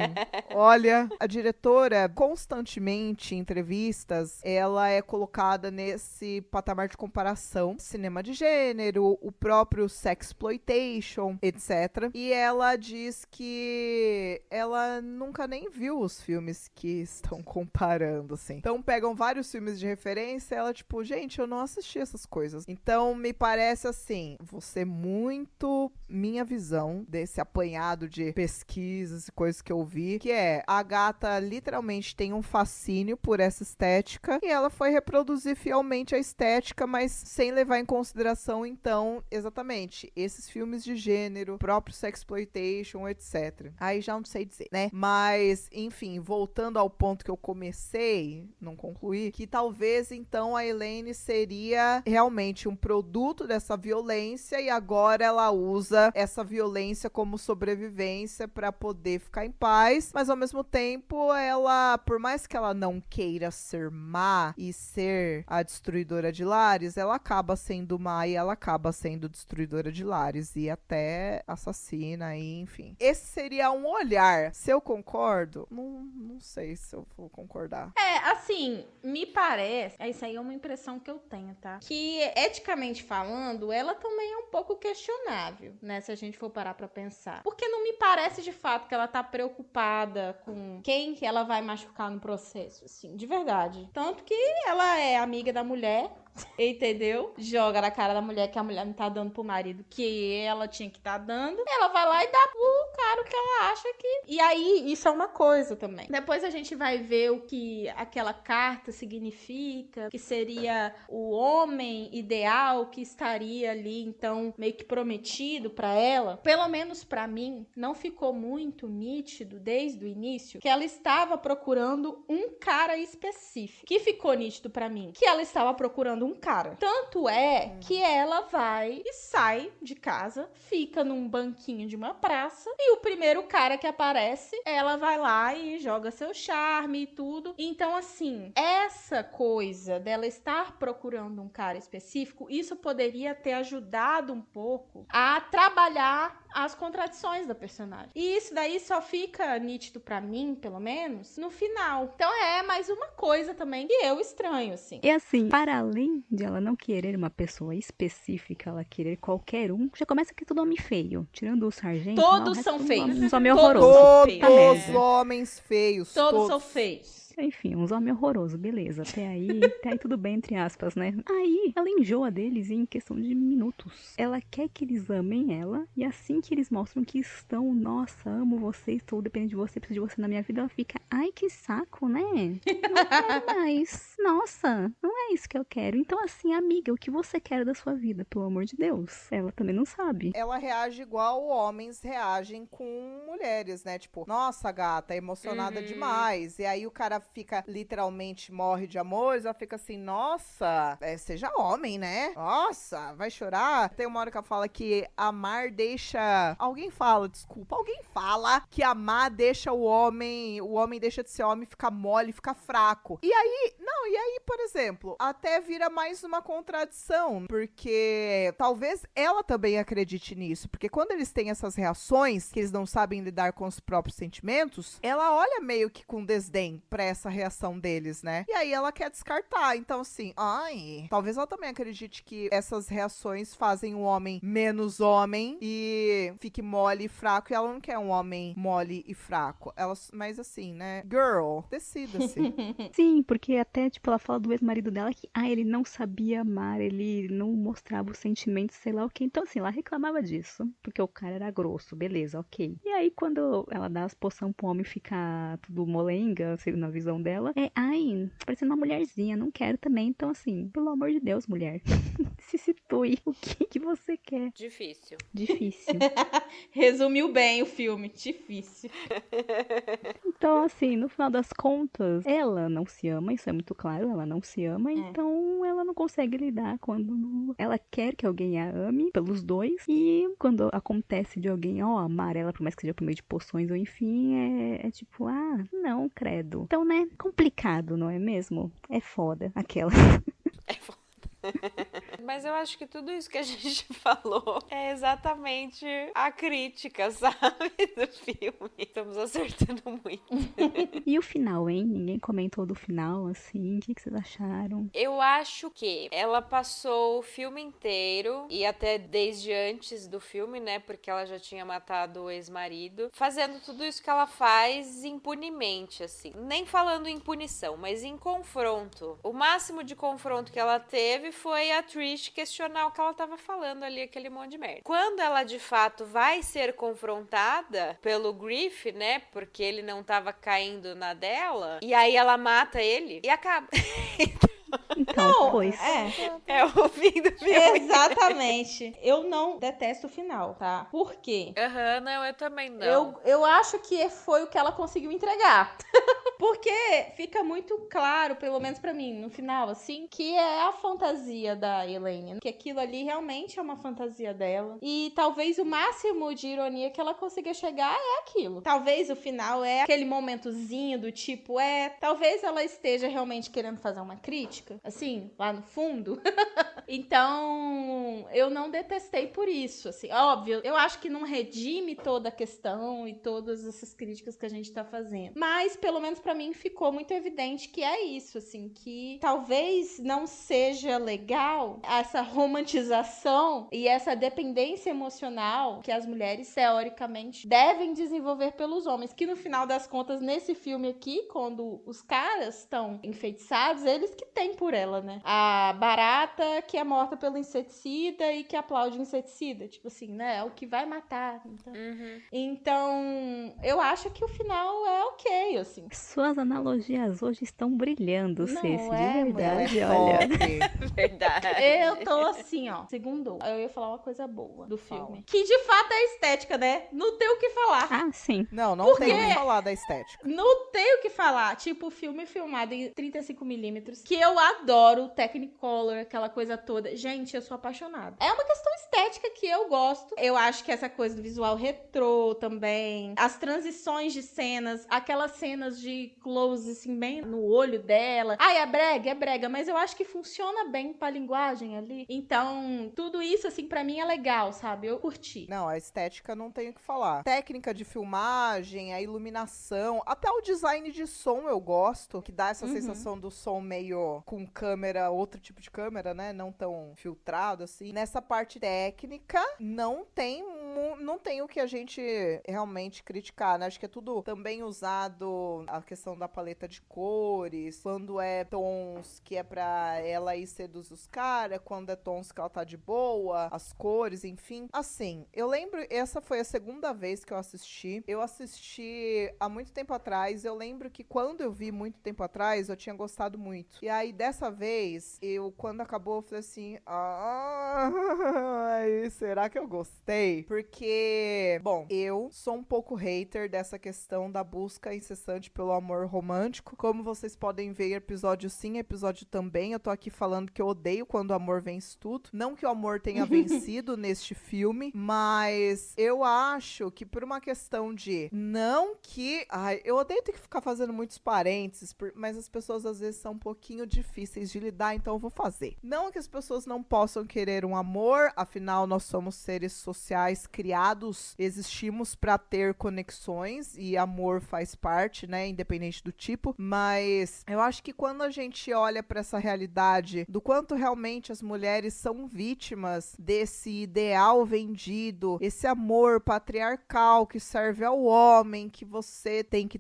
olha, a diretora, constantemente, em entrevistas, ela é colocada nesse patamar de comparação. Cinema de gênero, o próprio sexploitation, etc. E ela diz que ela nunca nem viu os filmes que estão comparando, assim. Então, pegam vários filmes de referência, ela, tipo, gente, eu não assisti essas coisas. Então, me parece, assim, você muito minha visão desse apanhado de pesquisas e coisas que eu vi, que é, a gata literalmente tem um fascínio por essa estética e ela foi reproduzir fielmente a estética, mas sem levar em consideração, então, exatamente, esses filmes de gênero, próprio sexploitation, etc. Aí já não sei dizer, né? Mas, enfim, voltando ao ponto que eu comecei, não concluí, que talvez, então, a Elaine seria realmente um produto dessa violência e agora ela usa essa violência como sobrevivência para poder ficar em paz, mas ao mesmo tempo ela, por mais que ela não queira ser má e ser a destruidora de lares, ela acaba sendo má e ela acaba sendo destruidora de lares e até assassina e enfim. Esse seria um olhar. Se eu concordo, não sei se eu vou concordar. Assim, me parece, isso aí é uma impressão que eu tenho, tá? Que, eticamente falando, ela também é um pouco questionável, né? Se a gente for parar pra pensar. Porque não me parece, de fato, que ela tá preocupada com quem que ela vai machucar no processo, assim, de verdade. Tanto que ela é amiga da mulher, entendeu? Joga na cara da mulher que a mulher não tá dando pro marido que ela tinha que tá dando. Ela vai lá e dá pro cara o que ela acha que... E aí, isso é uma coisa também. Depois a gente vai ver o que aquela carta significa, que seria o homem ideal que estaria ali, então, meio que prometido pra ela. Pelo menos pra mim, não ficou muito nítido desde o início que ela estava procurando um cara específico. Que ficou nítido pra mim que ela estava procurando um cara. Tanto é que ela vai e sai de casa, fica num banquinho de uma praça e o primeiro cara que aparece, ela vai lá e joga seu charme e tudo. Então, assim, essa coisa dela estar procurando um cara específico, isso poderia ter ajudado um pouco a trabalhar as contradições da personagem. E isso daí só fica nítido pra mim, pelo menos, no final. Então é mais uma coisa também que eu estranho, assim. E assim, para além de ela não querer uma pessoa específica, ela querer qualquer um, já começa que tudo homem feio. Tirando o sargento, Todos são feios. Uns homens Todos horrorosos. são feios. Todos homens feios. Todos são feios. Enfim, uns homens horrorosos, beleza. Até aí tudo bem, entre aspas, né? Aí, ela enjoa deles em questão de minutos. Ela quer que eles amem ela, e assim que eles mostram que estão, nossa, amo você, estou dependendo de você, preciso de você na minha vida, ela fica, ai, que saco, né? Não quero mais. Nossa, não é isso que eu quero. Então, assim, amiga, o que você quer da sua vida, pelo amor de Deus? Ela também não sabe. Ela reage igual homens reagem com mulheres, né? Tipo, nossa, gata, emocionada demais. E aí o cara fica, literalmente, morre de amores, ela fica assim, nossa, seja homem, né? Nossa, vai chorar? Tem uma hora que ela fala que amar deixa... Alguém fala que amar deixa o homem deixa de ser homem, fica mole, fica fraco. E aí, por exemplo, até vira mais uma contradição, porque talvez ela também acredite nisso, porque quando eles têm essas reações, que eles não sabem lidar com os próprios sentimentos, ela olha meio que com desdém pra essa reação deles, né? E aí ela quer descartar. Então, assim, talvez ela também acredite que essas reações fazem o homem menos homem e fique mole e fraco, e ela não quer um homem mole e fraco. Mas assim, né? Girl, decida-se. Sim, porque até, tipo, ela fala do ex-marido dela que, ele não sabia amar, ele não mostrava os sentimentos, sei lá o que. Então, assim, ela reclamava disso, porque o cara era grosso, beleza, ok. E aí, quando ela dá as poções pro homem ficar tudo molenga, assim, na visão dela, parecendo uma mulherzinha, não quero também. Então, assim, pelo amor de Deus, mulher, se situe, o que você quer? Difícil. Resumiu bem o filme, difícil. Então, assim, no final das contas, ela não se ama, isso é muito claro, ela não se ama, então ela não consegue lidar quando ela quer que alguém a ame pelos dois, e quando acontece de alguém, amar ela, por mais que seja por meio de poções ou enfim, é tipo, não, credo. Então, né, complicado, não é mesmo? É foda, aquela. É foda. Mas eu acho que tudo isso que a gente falou é exatamente a crítica, sabe? Do filme. Estamos acertando muito. E o final, hein? Ninguém comentou do final, assim. O que vocês acharam? Eu acho que ela passou o filme inteiro, e até desde antes do filme, né? Porque ela já tinha matado o ex-marido, fazendo tudo isso que ela faz impunemente, assim. Nem falando em punição, mas em confronto. O máximo de confronto que ela teve foi a Trish questionar o que ela tava falando ali, aquele monte de merda. Quando ela, de fato, vai ser confrontada pelo Griff, né? Porque ele não tava caindo na dela, e aí ela mata ele e acaba. Então, pois. É o fim do filme. Exatamente. Eu não detesto o final, tá? Por quê? Não, eu também não. Eu acho que foi o que ela conseguiu entregar. Porque fica muito claro, pelo menos pra mim, no final, assim, que é a fantasia da Elaine. Que aquilo ali realmente é uma fantasia dela. E talvez o máximo de ironia que ela consiga chegar é aquilo. Talvez o final é aquele momentozinho do tipo, talvez ela esteja realmente querendo fazer uma crítica, assim, lá no fundo. Então, eu não detestei por isso, assim. Óbvio, eu acho que não redime toda a questão e todas essas críticas que a gente tá fazendo. Mas, pelo menos pra mim, ficou muito evidente que é isso, assim, que talvez não seja legal essa romantização e essa dependência emocional que as mulheres, teoricamente, devem desenvolver pelos homens. Que, no final das contas, nesse filme aqui, quando os caras estão enfeitiçados, eles que têm por ela, né? A barata que é morta pelo inseticida e que aplaude o inseticida. Tipo assim, né? É o que vai matar. Então, eu acho que o final é ok, assim. Suas analogias hoje estão brilhando, Não, Ceci, de verdade, ela olha. Verdade. Eu tô assim, ó. Segundo, eu ia falar uma coisa boa do filme. Que de fato é estética, né? Não tem o que falar. Sim. Não Por tem o quê? que falar da estética. Não tem o que falar. Tipo, o filme filmado em 35mm, que eu adoro, Technicolor, aquela coisa toda. Gente, eu sou apaixonada. É uma questão estética que eu gosto. Eu acho que essa coisa do visual retrô também, as transições de cenas, aquelas cenas de close, assim, bem no olho dela. É brega, mas eu acho que funciona bem pra linguagem ali. Então, tudo isso, assim, pra mim é legal, sabe? Eu curti. Não, a estética não tem o que falar. Técnica de filmagem, a iluminação, até o design de som eu gosto, que dá essa sensação do som meio com câmera, outro tipo de câmera, né? Não tão filtrado, assim. Nessa parte técnica, não tem o que a gente realmente criticar, né? Acho que é tudo também usado, a questão da paleta de cores, quando é tons que é pra ela ir seduzir os caras, quando é tons que ela tá de boa, as cores, enfim. Assim, eu lembro, essa foi a segunda vez que eu assisti. Eu assisti há muito tempo atrás. Eu lembro que quando eu vi muito tempo atrás, eu tinha gostado muito. E aí, dessa vez, quando acabou, eu falei assim, será que eu gostei? Porque porque, bom, eu sou um pouco hater dessa questão da busca incessante pelo amor romântico. Como vocês podem ver, episódio sim, episódio também, eu tô aqui falando que eu odeio quando o amor vence tudo. Não que o amor tenha vencido neste filme, mas eu acho que por uma questão de não que... Ai, eu odeio ter que ficar fazendo muitos parênteses, mas as pessoas às vezes são um pouquinho difíceis de lidar, então eu vou fazer. Não que as pessoas não possam querer um amor, afinal nós somos seres sociais criados, existimos para ter conexões e amor faz parte, né, independente do tipo, mas eu acho que quando a gente olha para essa realidade do quanto realmente as mulheres são vítimas desse ideal vendido, esse amor patriarcal que serve ao homem, que você tem que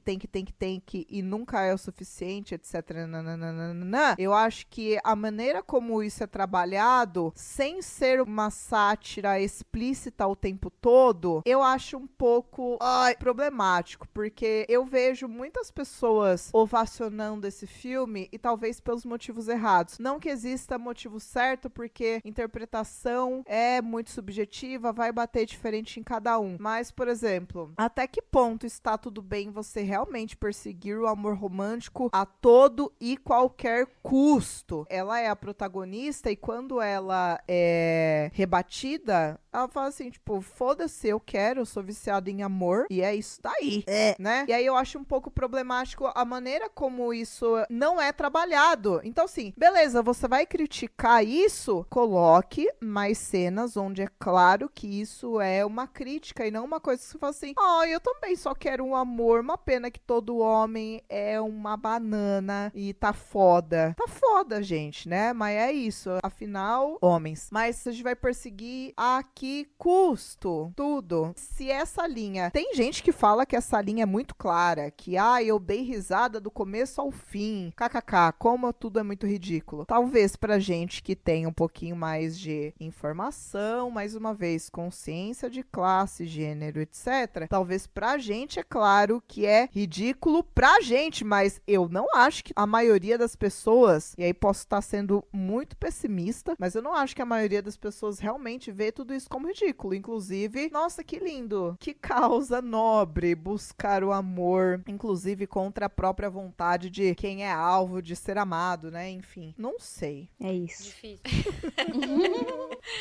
e nunca é o suficiente, etc. Nananana. Eu acho que a maneira como isso é trabalhado, sem ser uma sátira explícita o tempo todo, eu acho um pouco problemático, porque eu vejo muitas pessoas ovacionando esse filme e talvez pelos motivos errados. Não que exista motivo certo, porque interpretação é muito subjetiva, vai bater diferente em cada um. Mas, por exemplo, até que ponto está tudo bem você realmente perseguir o amor romântico a todo e qualquer custo? Ela é a protagonista e quando ela é rebatida, ela fala assim, tipo, foda-se, eu sou viciada em amor e é isso daí, né? E aí eu acho um pouco problemático a maneira como isso não é trabalhado. Então, assim, beleza, você vai criticar isso, coloque mais cenas onde é claro que isso é uma crítica e não uma coisa que você fala assim, eu também só quero um amor, uma pena que todo homem é uma banana e tá foda. Tá foda, gente, né? Mas é isso, afinal, homens. Mas a gente vai perseguir a que custo? Tudo. Se essa linha... Tem gente que fala que essa linha é muito clara, que, eu dei risada do começo ao fim, kkk, como tudo é muito ridículo. Talvez pra gente que tem um pouquinho mais de informação, mais uma vez, consciência de classe, gênero, etc. Talvez pra gente é claro que é ridículo pra gente, mas eu não acho que a maioria das pessoas, e aí posso estar sendo muito pessimista, mas eu não acho que a maioria das pessoas realmente vê tudo isso como ridículo. Inclusive, nossa, que lindo, que causa nobre buscar o amor, inclusive contra a própria vontade de quem é alvo de ser amado, né? Enfim, não sei. É isso. Difícil.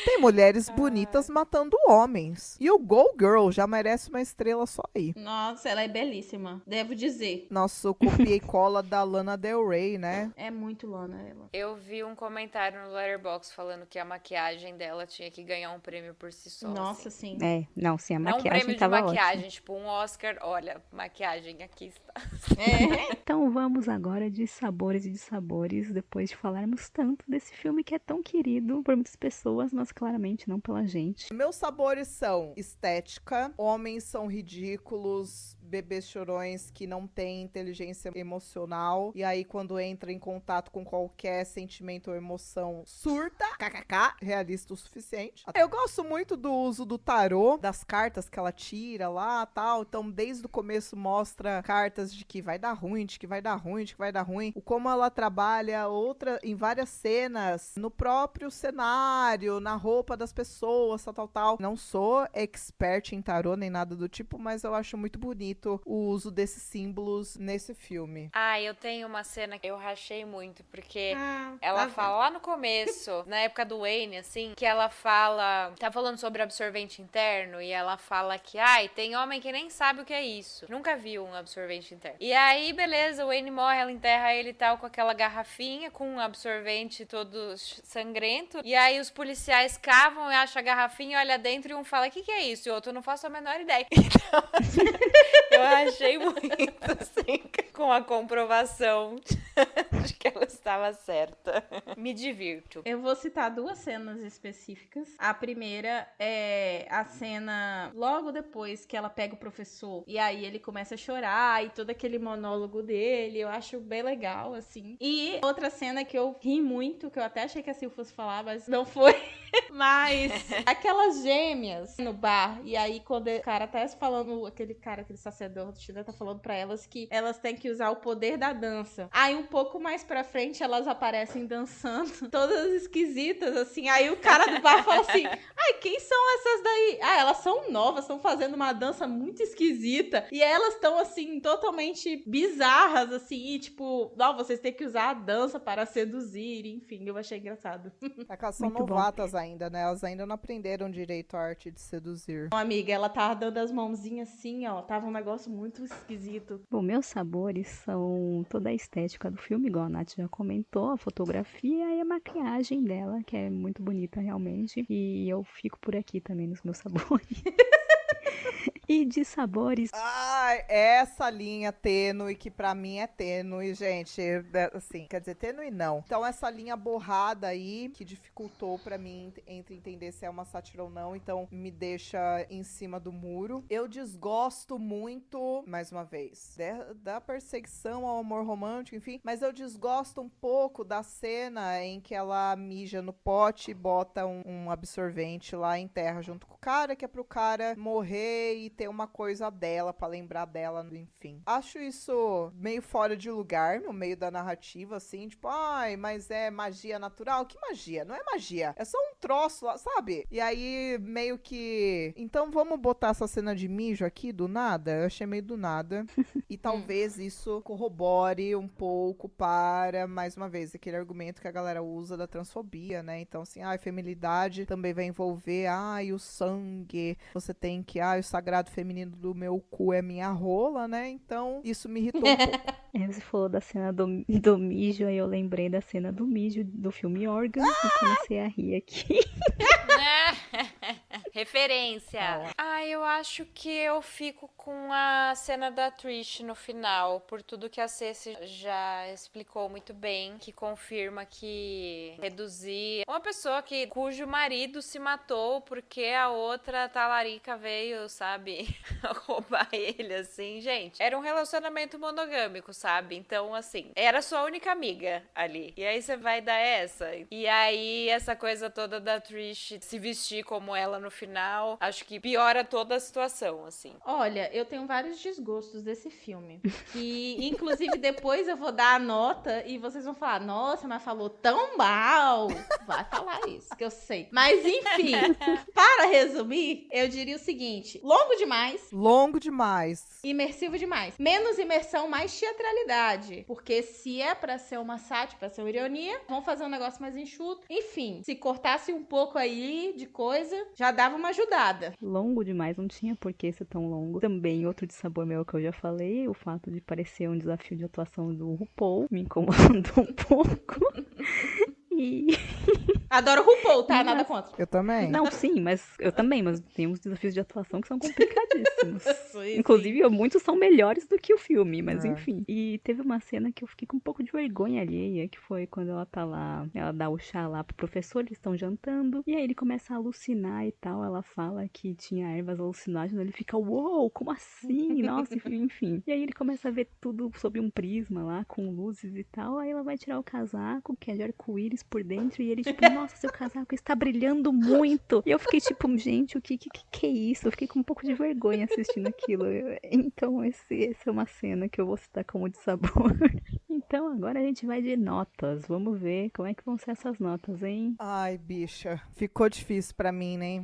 Tem mulheres bonitas matando homens. E o Go Girl já merece uma estrela só aí. Nossa, ela é belíssima, devo dizer. Nosso copia e cola da Lana Del Rey, né? É muito Lana ela. Eu vi um comentário no Letterboxd falando que a maquiagem dela tinha que ganhar um prêmio por si só. Nossa, assim. sim. Não, sim, a Não um maquiagem prêmio de tava maquiagem, ótima. tipo um Oscar. Olha, maquiagem, aqui está. Então vamos agora de sabores e de sabores, depois de falarmos tanto desse filme que é tão querido por muitas pessoas, mas claramente não pela gente. Meus sabores são estética, homens são ridículos, bebês chorões que não têm inteligência emocional, e aí quando entra em contato com qualquer sentimento ou emoção, surta, kkk, realista o suficiente. Eu gosto muito do uso do tarô, das cartas que ela tira lá, tal, então desde o começo mostra cartas de que vai dar ruim, de que vai dar ruim, de que vai dar ruim, o como ela trabalha em várias cenas, no próprio cenário, na roupa das pessoas, tal. Não sou expert em tarô nem nada do tipo, mas eu acho muito bonito o uso desses símbolos nesse filme. Eu tenho uma cena que eu rachei muito, porque ela fala lá no começo, na época do Wayne, assim, que ela tá falando sobre absorvente interno, e ela fala que, tem homem que nem sabe o que é isso. Nunca viu um absorvente interno. E aí, beleza, o Wayne morre, ela enterra ele e tal, com aquela garrafinha, com um absorvente todo sangrento, e aí os policiais cavam e acham a garrafinha, olha dentro e um fala, o que é isso? E o outro, não faço a menor ideia. Então, eu achei muito, assim, com a comprovação de que ela estava certa. Me divirto. Eu vou citar duas cenas específicas. A primeira é a cena logo depois que ela pega o professor e aí ele começa a chorar e todo aquele monólogo dele, eu acho bem legal, assim. E outra cena que eu ri muito, que eu até achei que a Sil fosse falar, mas não foi. Mas aquelas gêmeas no bar, e aí quando o cara tá falando, aquele sacerdote, né, tá falando pra elas que elas têm que usar o poder da dança. Aí um pouco mais pra frente elas aparecem dançando, todas esquisitas, assim. Aí o cara do bar fala assim, ai, quem são essas daí? Ah, elas são novas, estão fazendo uma dança muito esquisita. E elas estão, assim, totalmente bizarras, assim, e tipo, não, vocês têm que usar a dança para seduzir, enfim, eu achei engraçado. É que elas são Muito bom. novatas ainda, né? Elas ainda não aprenderam direito a arte de seduzir. Uma amiga, ela tava dando as mãozinhas assim, ó, tava um negócio muito esquisito. Bom, meus sabores são toda a estética do filme, igual a Nath já comentou, a fotografia e a maquiagem dela, que é muito bonita realmente. E eu fico por aqui também nos meus sabores. E de sabores, Ai, essa linha tênue, que pra mim é tênue, gente, assim, quer dizer, tênue não. Então essa linha borrada aí, que dificultou pra mim entre entender se é uma sátira ou não, então me deixa em cima do muro. Eu desgosto muito, mais uma vez, da perseguição ao amor romântico, enfim, mas eu desgosto um pouco da cena em que ela mija no pote e bota um absorvente lá em terra junto com o cara, que é pro cara morrer e ter uma coisa dela pra lembrar dela, enfim. Acho isso meio fora de lugar no meio da narrativa, assim, tipo, ai, mas é magia natural? Que magia? Não é magia, é só um troço lá, sabe? E aí, meio que, então vamos botar essa cena de mijo aqui do nada? Eu achei meio do nada. E talvez isso corrobore um pouco para, mais uma vez, aquele argumento que a galera usa da transfobia, né? Então, assim, ai, feminilidade também vai envolver, ai, o sangue, você tem que, ai, o sagrado feminino do meu cu é minha rola, né? Então, isso me irritou um pouco. você falou da cena do mijo, aí eu lembrei da cena do mijo do filme Organ e comecei a rir aqui. Referência. Eu acho que eu fico com a cena da Trish no final, por tudo que a Ceci já explicou muito bem, que confirma que reduzir uma pessoa cujo marido se matou porque a outra talarica veio, sabe, roubar ele, assim, gente. Era um relacionamento monogâmico, sabe? Então, assim, era sua única amiga ali. E aí você vai dar essa. E aí, essa coisa toda da Trish se vestir como ela no final, acho que piora toda a situação, assim. Olha, eu tenho vários desgostos desse filme. Que, inclusive, depois eu vou dar a nota e vocês vão falar, nossa, mas falou tão mal. Vai falar isso, que eu sei. Mas, enfim, para resumir, eu diria o seguinte, longo demais, Longo demais. imersivo demais. Menos imersão, mais teatralidade. Porque se é pra ser uma sátira, pra ser uma ironia, vão fazer um negócio mais enxuto. Enfim, se cortasse um pouco aí de coisa, já dava uma ajudada. Longo demais, não tinha por que ser tão longo. Também, outro de sabor meu que eu já falei, o fato de parecer um desafio de atuação do RuPaul, me incomodou um pouco. E... Adoro RuPaul, tá? Nada contra. Eu também. Não, sim, mas eu também, mas tem uns desafios de atuação que são complicadíssimos. Sim. Inclusive, muitos são melhores do que o filme, mas É. enfim. E teve uma cena que eu fiquei com um pouco de vergonha alheia, que foi quando ela tá lá, ela dá o chá lá pro professor, eles estão jantando, e aí ele começa a alucinar e tal, ela fala que tinha ervas alucinógenas, ele fica, uou, como assim? Nossa, enfim. E aí ele começa a ver tudo sob um prisma lá, com luzes e tal, aí ela vai tirar o casaco, que é de arco-íris por dentro, e ele tipo, nossa, seu casaco está brilhando muito. E eu fiquei tipo, gente, o que é isso? Eu fiquei com um pouco de vergonha assistindo aquilo. Então, essa é uma cena que eu vou citar como de sabor. Então, agora a gente vai de notas. Vamos ver como é que vão ser essas notas, hein? Ai, bicha. Ficou difícil pra mim, né?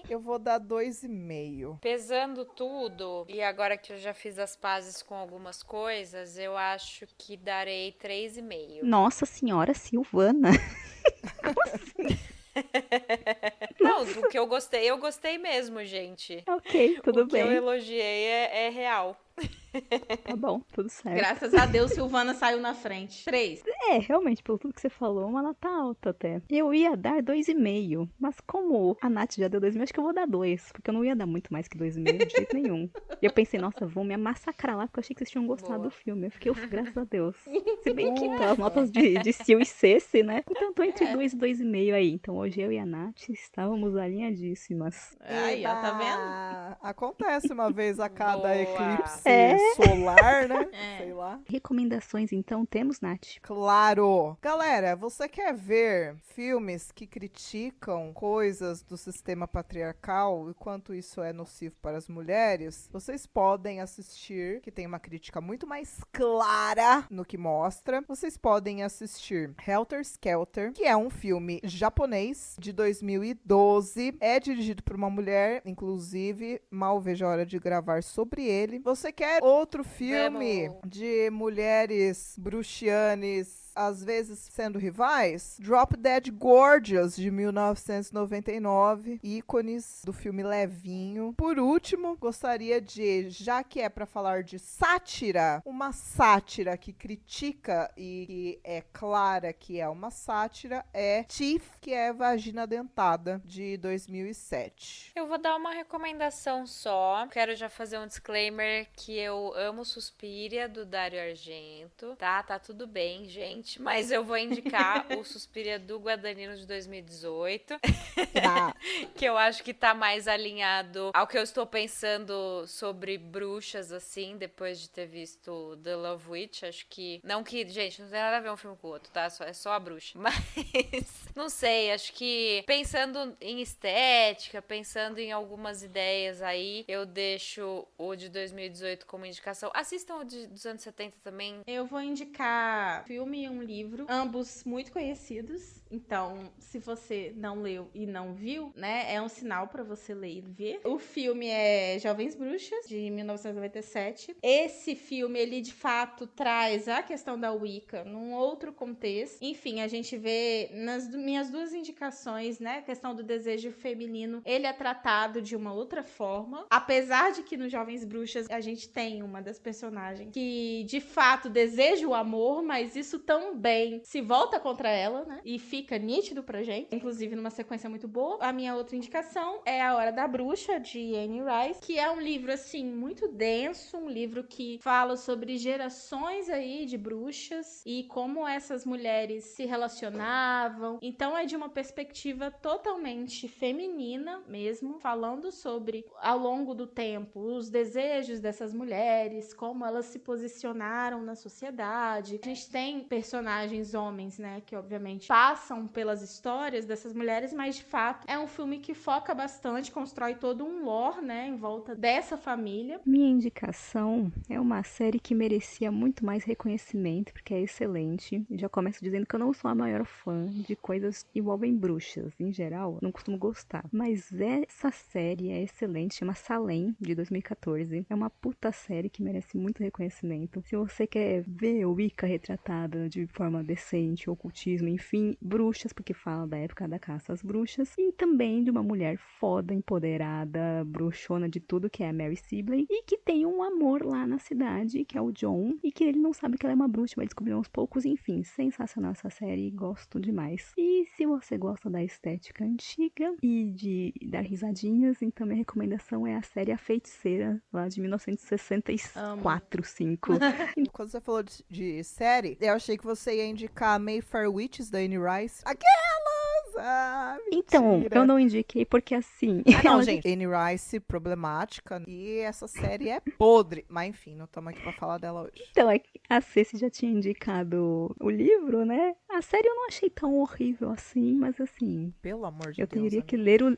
Eu vou dar 2,5. Pesando tudo, e agora que eu já fiz as pazes com algumas coisas, eu acho que darei 3,5. Nossa senhora, Silvana. Não, do que eu gostei mesmo, gente. Ok, tudo O que eu bem. elogiei é real. Tá bom, tudo certo. Graças a Deus, Silvana saiu na frente. 3. Realmente, pelo tudo que você falou, uma nota alta até. Eu ia dar 2,5, mas como a Nath já deu 2,5, acho que eu vou dar 2, porque eu não ia dar muito mais que 2,5 de jeito nenhum. E eu pensei, nossa, vão me massacrar lá, porque eu achei que vocês tinham gostado Boa. do filme. Eu fiquei, graças a Deus. Se bem que pelas notas de Sil e Ceci, né? Então tô entre 2 e 2,5 aí. Então hoje eu e a Nath estávamos alinhadíssimas. Aí, ó, tá vendo? Eba! Acontece uma vez a cada Boa. eclipse. solar, né? Sei lá. Recomendações, então, temos, Nath? Claro! Galera, você quer ver filmes que criticam coisas do sistema patriarcal e quanto isso é nocivo para as mulheres? Vocês podem assistir, que tem uma crítica muito mais clara no que mostra. Vocês podem assistir Helter Skelter, que é um filme japonês de 2012. É dirigido por uma mulher, inclusive, mal vejo a hora de gravar sobre ele. Você quer outro filme de mulheres bruxianes, às vezes sendo rivais? Drop Dead Gorgeous, de 1999, ícones do filme levinho. Por último, gostaria de, já que é pra falar de sátira, uma sátira que critica e que é clara que é uma sátira, é Teeth, que é Vagina Dentada, de 2007. Eu vou dar uma recomendação só. Quero já fazer um disclaimer que eu amo Suspiria, do Dario Argento, tá? Tá tudo bem, gente, mas eu vou indicar o Suspiria do Guadagnino de 2018, que eu acho que tá mais alinhado ao que eu estou pensando sobre bruxas, assim, depois de ter visto The Love Witch. Acho que, não que, gente, não tem nada a ver um filme com o outro, tá? É só a bruxa, mas não sei, acho que pensando em estética, pensando em algumas ideias aí, eu deixo o de 2018 como indicação. Assistam o dos anos 70 também. Eu vou indicar filme e um livro, ambos muito conhecidos. Então, se você não leu e não viu, né, é um sinal pra você ler e ver. O filme é Jovens Bruxas, de 1997. Esse filme, ele de fato traz a questão da Wicca num outro contexto. Enfim, a gente vê nas minhas duas indicações, né, a questão do desejo feminino, ele é tratado de uma outra forma. Apesar de que no Jovens Bruxas a gente tem uma das personagens que de fato deseja o amor, mas isso também se volta contra ela, né? E fica nítido pra gente, inclusive numa sequência muito boa. A minha outra indicação é A Hora da Bruxa, de Anne Rice, que é um livro, assim, muito denso, um livro que fala sobre gerações aí de bruxas e como essas mulheres se relacionavam. Então é de uma perspectiva totalmente feminina mesmo, falando sobre, ao longo do tempo, os desejos dessas mulheres, como elas se posicionaram na sociedade. A gente tem personagens homens, né, que obviamente passam pelas histórias dessas mulheres, mas de fato é um filme que foca bastante, constrói todo um lore, né, em volta dessa família. Minha indicação é uma série que merecia muito mais reconhecimento, porque é excelente. Já começo dizendo que eu não sou a maior fã de coisas que envolvem bruxas, em geral, não costumo gostar. Mas essa série é excelente, chama Salem, de 2014. É uma puta série que merece muito reconhecimento. Se você quer ver Wicca retratada de forma decente, ocultismo, enfim, bruxas, porque fala da época da caça às bruxas, e também de uma mulher foda, empoderada, bruxona de tudo, que é a Mary Sibley, e que tem um amor lá na cidade, que é o John, e que ele não sabe que ela é uma bruxa, vai descobrir aos poucos. Enfim, sensacional essa série, gosto demais. E se você gosta da estética antiga e de dar risadinhas, então minha recomendação é a série A Feiticeira, lá de 1964, 5. Quando você falou de série, eu achei que você ia indicar Mayfair Witches, da Anne Rice. Aquelas! Ah, Então, mentira. eu não indiquei porque assim... Ah, não, gente. Anne Rice, problemática. E essa série é podre. Mas enfim, não estamos aqui pra falar dela hoje. Então, a Ceci já tinha indicado o livro, né? A série eu não achei tão horrível assim, mas assim... Pelo amor de Eu Deus. teria que ler o...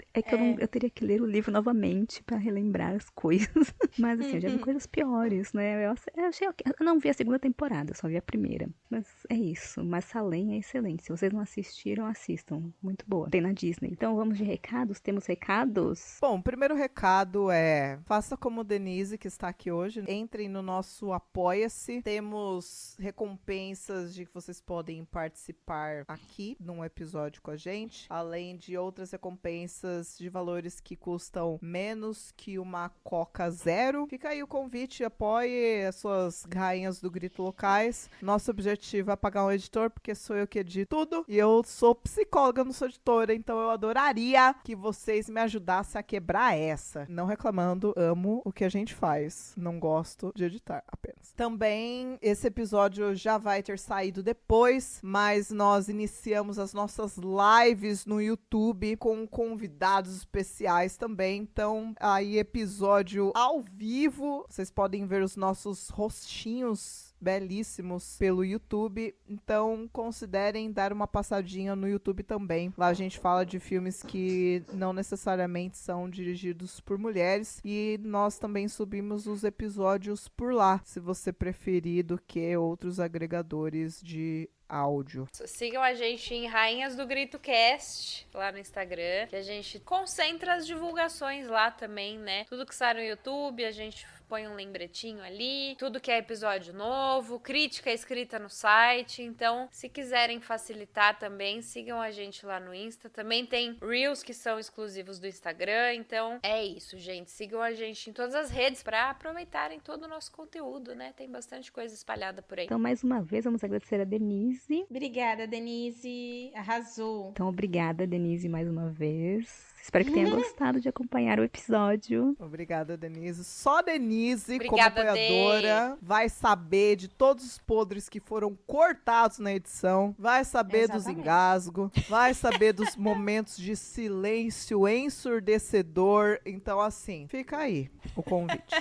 eu teria que ler o livro novamente pra relembrar as coisas. Mas assim, eu já vi coisas piores, né? Eu achei ok. Eu não vi a segunda temporada, eu só vi a primeira. Mas é isso. Mas Salem é excelente. Se vocês não assistiram, assistam. Muito boa. Tem na Disney. Então vamos de recados? Temos recados? Bom, o primeiro recado é: faça como Denise, que está aqui hoje. Entrem no nosso Apoia-se. Temos recompensas de que vocês podem participar aqui num episódio com a gente, além de outras recompensas de valores que custam menos que uma Coca Zero. Fica aí o convite, apoie as suas rainhas do grito locais. Nosso objetivo é pagar um editor, porque sou eu que edito tudo, e eu sou psicóloga, não sou editora, então eu adoraria que vocês me ajudassem a quebrar essa. Não reclamando, amo o que a gente faz, não gosto de editar apenas. Também esse episódio já vai ter saído depois, mas nós iniciamos as nossas lives no YouTube com convidados especiais também. Então, aí episódio ao vivo, vocês podem ver os nossos rostinhos belíssimos pelo YouTube, então considerem dar uma passadinha no YouTube também. Lá a gente fala de filmes que não necessariamente são dirigidos por mulheres e nós também subimos os episódios por lá, se você preferir, do que outros agregadores de áudio. Sigam a gente em Rainhas do Grito Cast, lá no Instagram, que a gente concentra as divulgações lá também, né? Tudo que sai no YouTube, a gente põe um lembretinho ali, tudo que é episódio novo, crítica escrita no site. Então, se quiserem facilitar também, sigam a gente lá no Insta. Também tem Reels que são exclusivos do Instagram. Então, é isso, gente. Sigam a gente em todas as redes para aproveitarem todo o nosso conteúdo, né? Tem bastante coisa espalhada por aí. Então, mais uma vez, vamos agradecer a Denise. Obrigada, Denise. Arrasou. Então, obrigada, Denise, mais uma vez. Espero que tenha gostado de acompanhar o episódio. Obrigada, Denise. Só Denise, Obrigada, como apoiadora, vai saber de todos os podres que foram cortados na edição, vai saber dos engasgos, vai saber dos momentos de silêncio ensurdecedor. Então, assim, fica aí o convite.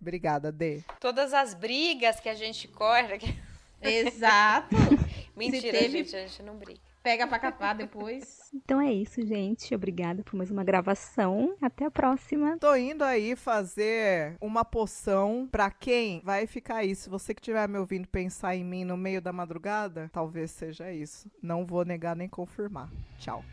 Obrigada, Dê. Todas as brigas que a gente corre... Exato. Mentira, gente, a gente não briga. Pega pra capar depois. Então é isso, gente. Obrigada por mais uma gravação. Até a próxima. Tô indo aí fazer uma poção pra quem vai ficar aí. Se você que estiver me ouvindo pensar em mim no meio da madrugada, talvez seja isso. Não vou negar nem confirmar. Tchau.